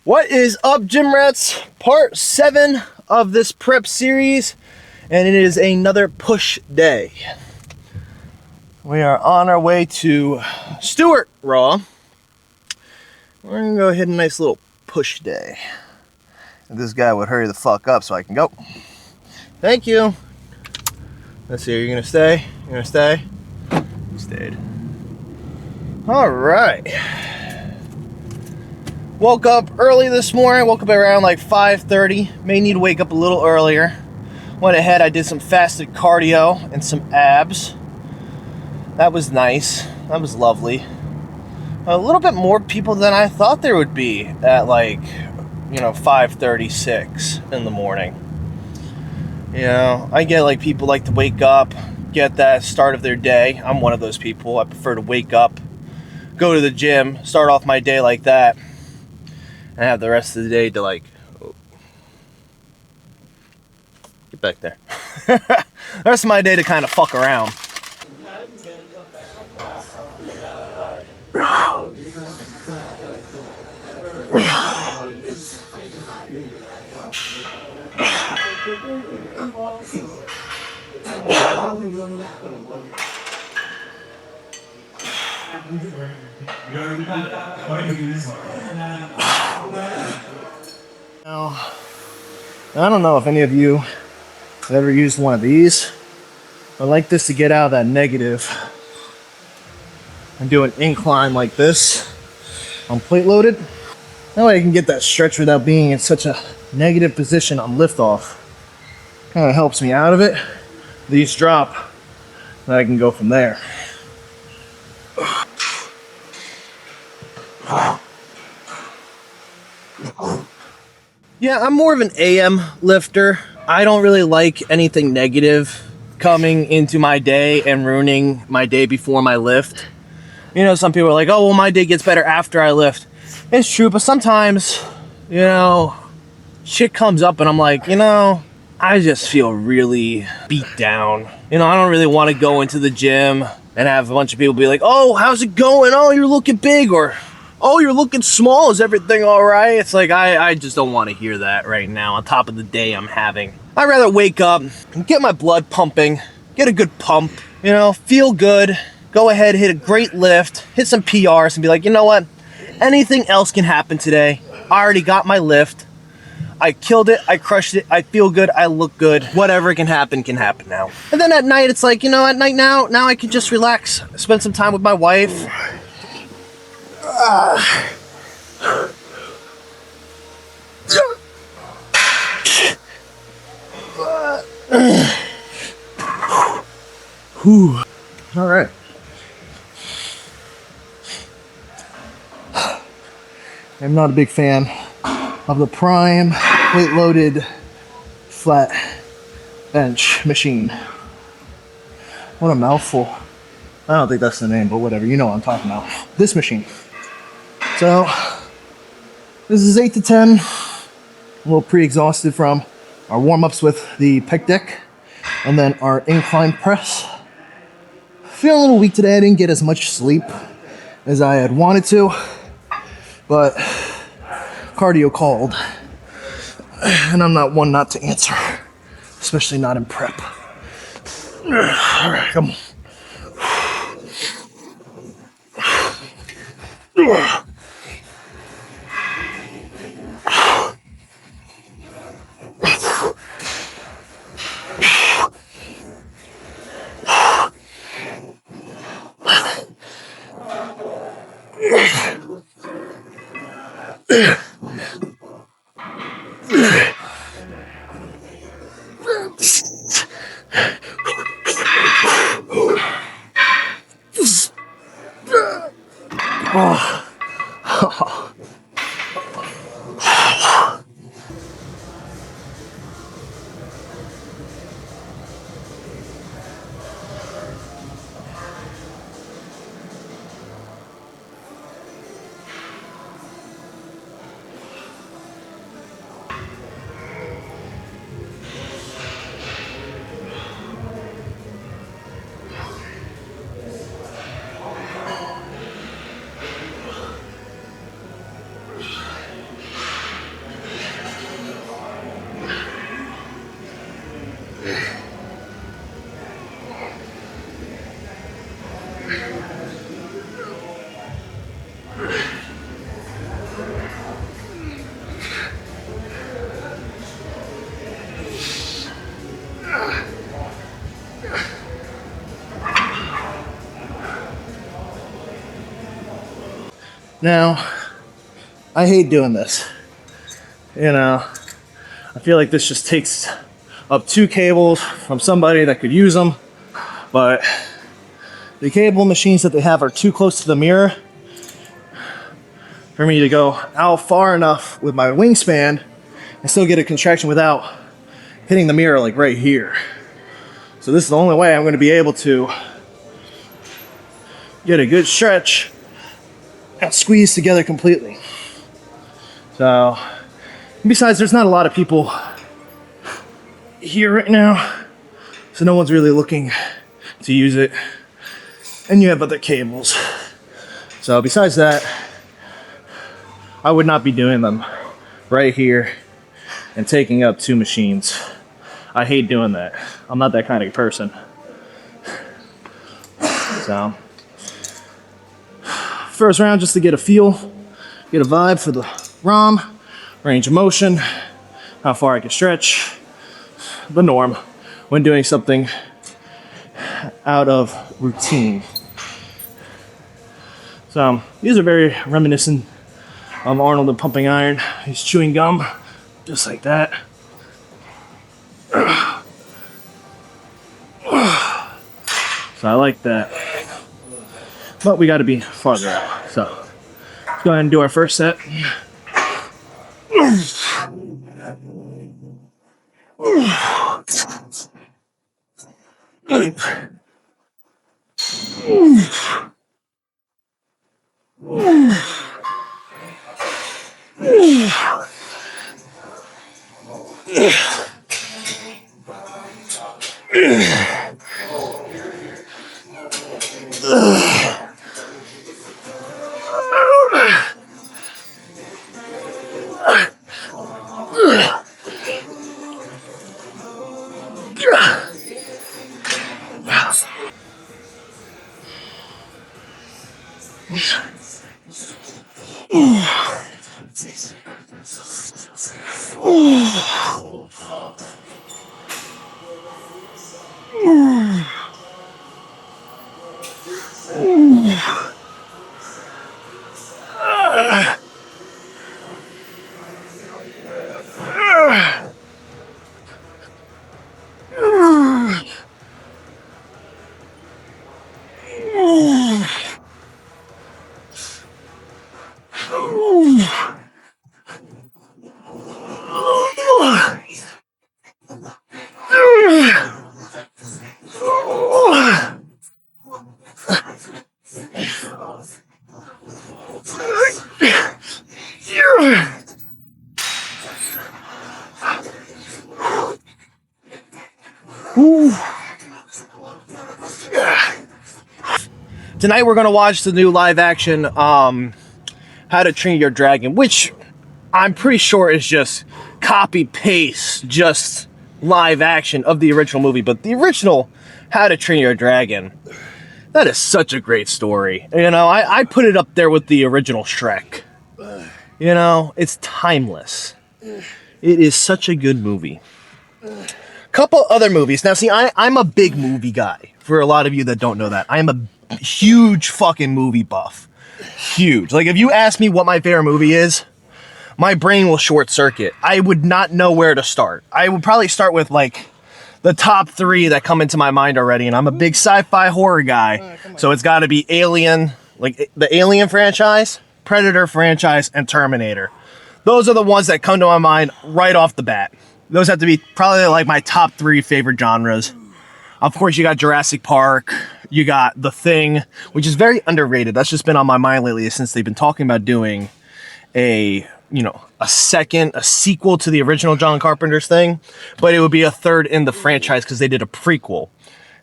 What is up, Gym Rats? Part 7 of this prep series, and it is another push day. We are on our way to Stewart Raw. We're gonna go hit a nice little push day. If this guy would hurry the fuck up so I can go. Thank you. Let's see, are you gonna stay? You're gonna stay? You stayed. Alright. Woke up early this morning. Woke up around like 5:30. May need to wake up a little earlier. Went ahead, I did some fasted cardio and some abs. That was nice. That was lovely. A little bit more people than I thought there would be at 5:36 in the morning. I get like people like to wake up, get that start of their day. I'm one of those people. I prefer to wake up, go to the gym, start off my day like that, and have the rest of the day to get back there. The rest of my day to kind of fuck around. Now, I don't know if any of you have ever used one of these. I like this to get out of that negative and do an incline like this on plate loaded. That way I can get that stretch without being in such a negative position on liftoff. Kind of helps me out of it. These drop, and I can go from there. Yeah, I'm more of an AM lifter. I don't really like anything negative coming into my day and ruining my day before my lift. Some people are like, oh, well, my day gets better after I lift. It's true, but sometimes, shit comes up and I'm like, I just feel really beat down. I don't really want to go into the gym and have a bunch of people be like, oh, how's it going? Oh, you're looking big, or oh, you're looking small. Is everything all right? It's like, I just don't want to hear that right now on top of the day I'm having. I'd rather wake up and get my blood pumping, get a good pump, feel good, go ahead, hit a great lift, hit some PRs and be like, you know what? Anything else can happen today. I already got my lift. I killed it, I crushed it, I feel good, I look good. Whatever can happen now. And then at night, it's like, at night now I can just relax, spend some time with my wife. All right. I'm not a big fan of the Prime plate loaded flat bench machine. What a mouthful. I don't think that's the name, but whatever, you know what I'm talking about. This machine. So this is 8 to 10. A little pre-exhausted from our warm-ups with the pec deck and then our incline press. Feeling a little weak today. I didn't get as much sleep as I had wanted to, but cardio called, and I'm not one not to answer, especially not in prep. All right, come on. Now, I hate doing this. You know, I feel like this just takes up 2 cables from somebody that could use them, but the cable machines that they have are too close to the mirror for me to go out far enough with my wingspan and still get a contraction without hitting the mirror like right here. So this is the only way I'm going to be able to get a good stretch and squeeze together completely. So, besides, there's not a lot of people here right now, so no one's really looking to use it. And you have other cables. So besides that, I would not be doing them right here and taking up 2 machines. I hate doing that. I'm not that kind of person. So, first round just to get a feel, get a vibe for the ROM, range of motion, how far I can stretch, the norm when doing something out of routine. So these are very reminiscent of Arnold and Pumping Iron. He's chewing gum, just like that. So I like that. But we gotta be farther out. So let's go ahead and do our first set. Tonight we're gonna watch the new live action How to Train Your Dragon, which I'm pretty sure is just copy paste, just live action of the original movie. But the original How to Train Your Dragon, that is such a great story. You know, I put it up there with the original Shrek. You know, it's timeless. It is such a good movie. Couple other movies. Now, see, I'm a big movie guy. For a lot of you that don't know that, I am a huge fucking movie buff. Huge. Like, if you ask me what my favorite movie is, my brain will short circuit. I would not know where to start. I would probably start with, like, the top 3 that come into my mind already, and I'm a big sci-fi horror guy, so it's got to be Alien, like the Alien franchise, Predator franchise, and Terminator. Those are the ones that come to my mind right off the bat. Those have to be probably like my top 3 favorite genres. Of course, you got Jurassic Park, you got The Thing, which is very underrated. That's just been on my mind lately since they've been talking about doing a sequel to the original John Carpenter's Thing, but it would be a third in the franchise because they did a prequel.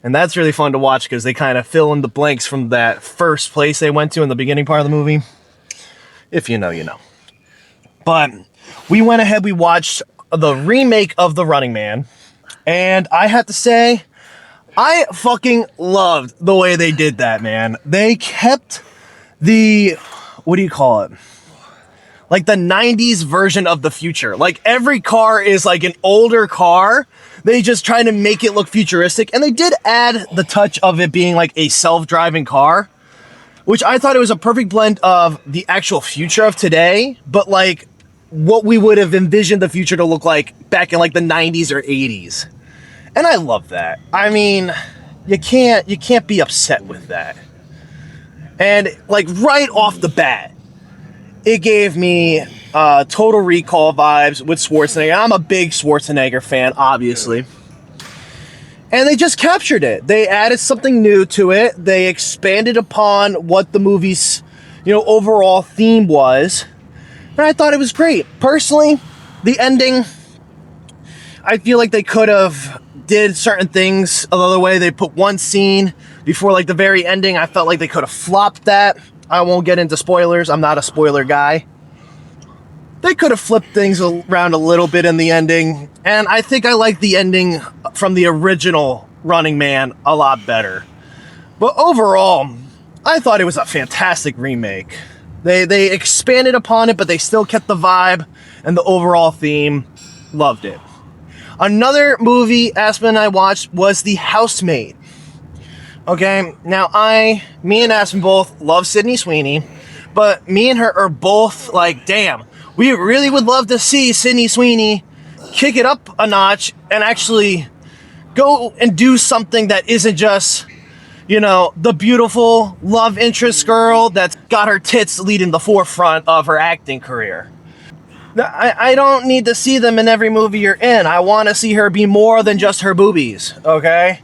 And that's really fun to watch because they kind of fill in the blanks from that first place they went to in the beginning part of the movie. If you know, you know. But we went ahead, we watched the remake of The Running Man, and I have to say, I fucking loved the way they did that, man. They kept the, what do you call it? Like the 90s version of the future. Like every car is like an older car. They just try to make it look futuristic. And they did add the touch of it being like a self-driving car. which I thought it was a perfect blend of the actual future of today, but like what we would have envisioned the future to look like back in like the 90s or 80s. And I love that. I mean, you can't be upset with that. And like right off the bat, it gave me Total Recall vibes with Schwarzenegger. I'm a big Schwarzenegger fan, obviously. And they just captured it. They added something new to it. They expanded upon what the movie's, overall theme was. And I thought it was great. Personally, the ending, I feel like they could have did certain things another way. They put one scene before like the very ending. I felt like they could have flopped that. I won't get into spoilers. I'm not a spoiler guy. They could have flipped things around a little bit in the ending, and I think I like the ending from the original Running Man a lot better. But overall, I thought it was a fantastic remake. They expanded upon it, but they still kept the vibe and the overall theme. Loved it. Another movie Aspen and I watched was The Housemaid. Okay, now me and Aspen both love Sydney Sweeney, but me and her are both like, damn, we really would love to see Sydney Sweeney kick it up a notch and actually go and do something that isn't just, the beautiful love interest girl that's got her tits leading the forefront of her acting career. I don't need to see them in every movie you're in. I want to see her be more than just her boobies, okay?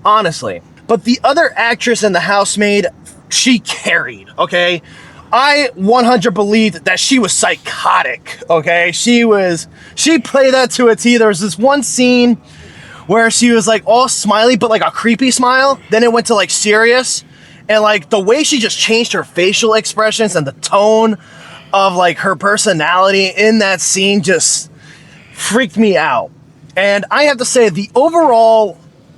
Honestly. But the other actress in The Housemaid, she carried, okay? I 100 believed that she was psychotic, okay? She played that to a T. There was this one scene where she was like all smiley, but like a creepy smile. Then it went to like serious. And like the way she just changed her facial expressions and the tone of like her personality in that scene just freaked me out. And I have to say the overall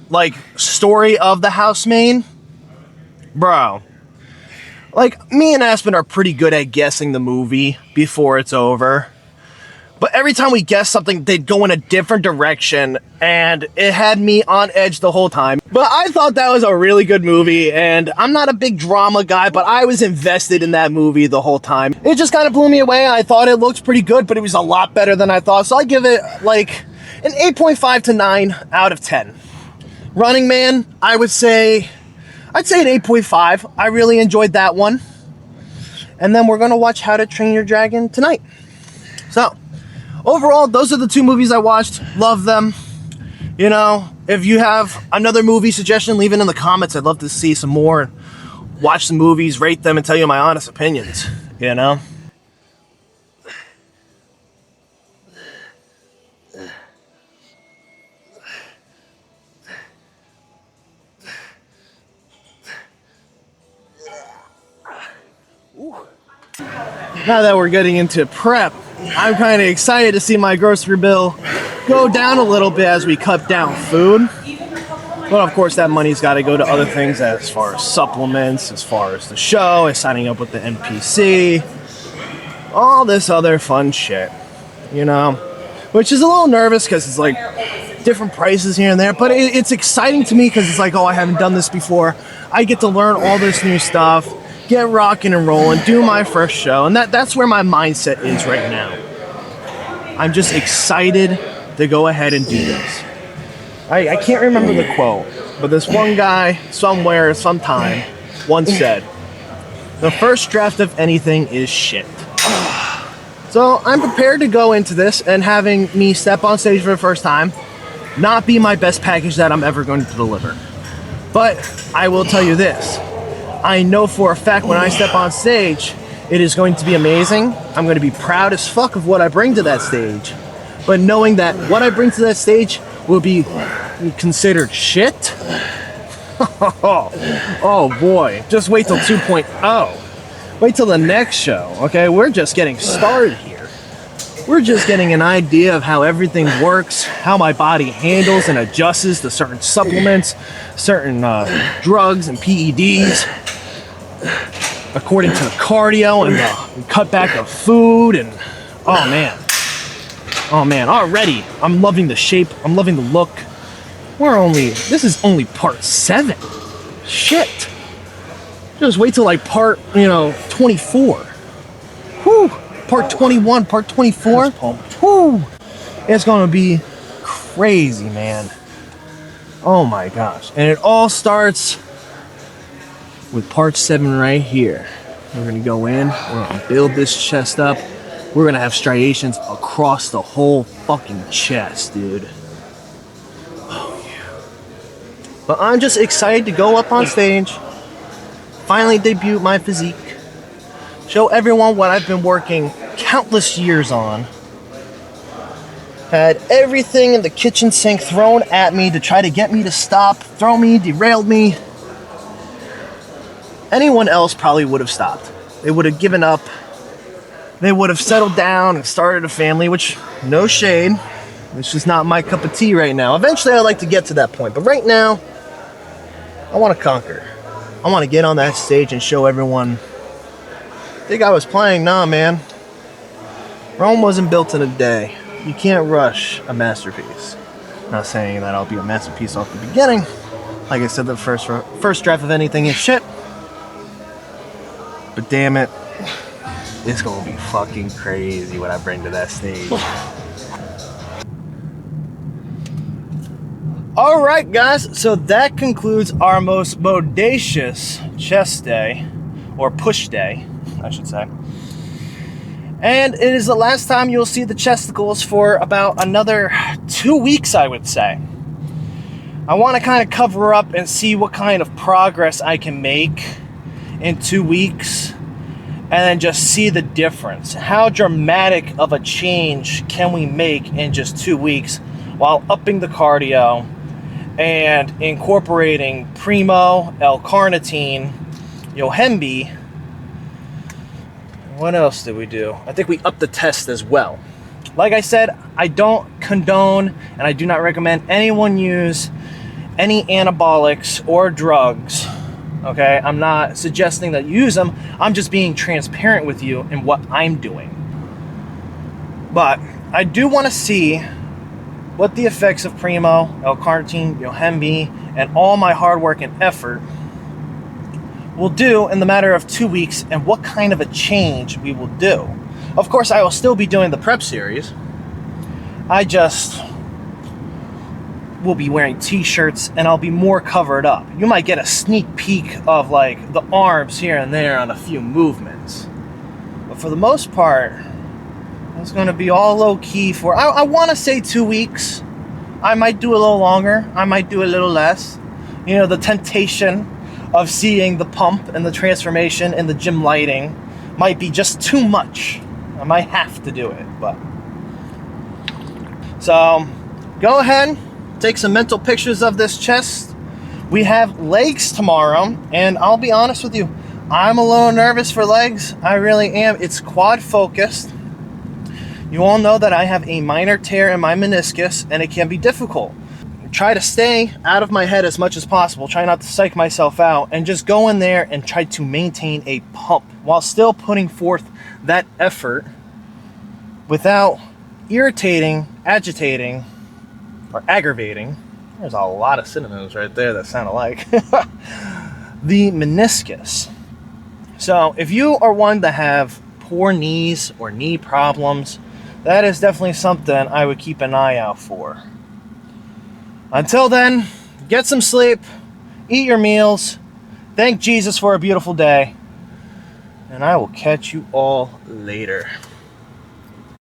like story of The Housemaid, bro, like me and Aspen are pretty good at guessing the movie before it's over. But every time we guessed something, they'd go in a different direction, and it had me on edge the whole time. But I thought that was a really good movie, and I'm not a big drama guy, but I was invested in that movie the whole time. It just kind of blew me away. I thought it looked pretty good, but it was a lot better than I thought. So I give it like an 8.5 to 9 out of 10. Running Man, I'd say an 8.5. I really enjoyed that one. And then we're going to watch How to Train Your Dragon tonight. So, overall, those are the two movies I watched. Love them. If you have another movie suggestion, leave it in the comments. I'd love to see some more. Watch some movies, rate them, and tell you my honest opinions. Now that we're getting into prep, I'm kind of excited to see my grocery bill go down a little bit as we cut down food. But of course that money's got to go to other things as far as supplements, as far as the show, as signing up with the NPC, all this other fun shit, which is a little nervous because it's like different prices here and there, but it's exciting to me because it's like, oh, I haven't done this before. I get to learn all this new stuff, get rocking and rolling, do my first show, and that's where my mindset is right now. I'm just excited to go ahead and do this. I can't remember the quote, but this one guy somewhere, sometime, once said, the first draft of anything is shit. So I'm prepared to go into this and having me step on stage for the first time not be my best package that I'm ever going to deliver. But I will tell you this. I know for a fact when I step on stage, it is going to be amazing. I'm going to be proud as fuck of what I bring to that stage. But knowing that what I bring to that stage will be considered shit? Oh boy, just wait till 2.0. Wait till the next show, okay? We're just getting started here. We're just getting an idea of how everything works, how my body handles and adjusts to certain supplements, certain drugs and PEDs, according to the cardio and the cutback of food, and oh man, already I'm loving the shape, I'm loving the look. This is only part 7. Shit. Just wait till like part, 24. Whew. Part 21, part 24. Whew. It's gonna be crazy, man. Oh my gosh. And it all starts with part 7 right here. We're gonna go in, we're gonna build this chest up. We're gonna have striations across the whole fucking chest, dude. Oh yeah. But I'm just excited to go up on stage, finally debut my physique, show everyone what I've been working countless years on. Had everything in the kitchen sink thrown at me to try to get me to stop, throw me, derailed me. Anyone else probably would have stopped. They would have given up. They would have settled down and started a family, which, no shade. It's just not my cup of tea right now. Eventually I'd like to get to that point, but right now, I want to conquer. I want to get on that stage and show everyone, think I was playing? Nah, man. Rome wasn't built in a day. You can't rush a masterpiece. Not saying that I'll be a masterpiece off the beginning. Like I said, the first draft of anything is shit. But damn it, it's gonna be fucking crazy what I bring to that stage. Alright guys, so that concludes our most bodacious chest day, or push day, I should say. And it is the last time you'll see the chesticles for about another 2 weeks, I would say. I want to kind of cover up and see what kind of progress I can make in 2 weeks, and then just see the difference. How dramatic of a change can we make in just 2 weeks while upping the cardio and incorporating Primo, L-carnitine, Yohimbe. What else did we do? I think we upped the test as well. Like I said, I don't condone and I do not recommend anyone use any anabolics or drugs. Okay, I'm not suggesting that you use them. I'm just being transparent with you in what I'm doing. But I do want to see what the effects of Primo, L-carnitine, Yohimbe, and all my hard work and effort will do in the matter of 2 weeks, and what kind of a change we will do. Of course, I will still be doing the prep series. I just will be wearing t-shirts and I'll be more covered up. You might get a sneak peek of like the arms here and there on a few movements. But for the most part, it's going to be all low key for, I want to say 2 weeks. I might do a little longer. I might do a little less. You know, the temptation of seeing the pump and the transformation in the gym lighting might be just too much. I might have to do it, but. So, go ahead, take some mental pictures of this chest. We have legs tomorrow, and I'll be honest with you, I'm a little nervous for legs. I really am. It's quad focused. You all know that I have a minor tear in my meniscus, and it can be difficult. Try to stay out of my head as much as possible. Try not to psych myself out, and just go in there and try to maintain a pump while still putting forth that effort without irritating, agitating, or aggravating. There's a lot of synonyms right there that sound alike. The meniscus. So if you are one that have poor knees or knee problems, that is definitely something I would keep an eye out for. Until then, get some sleep, eat your meals, thank Jesus for a beautiful day, and I will catch you all later.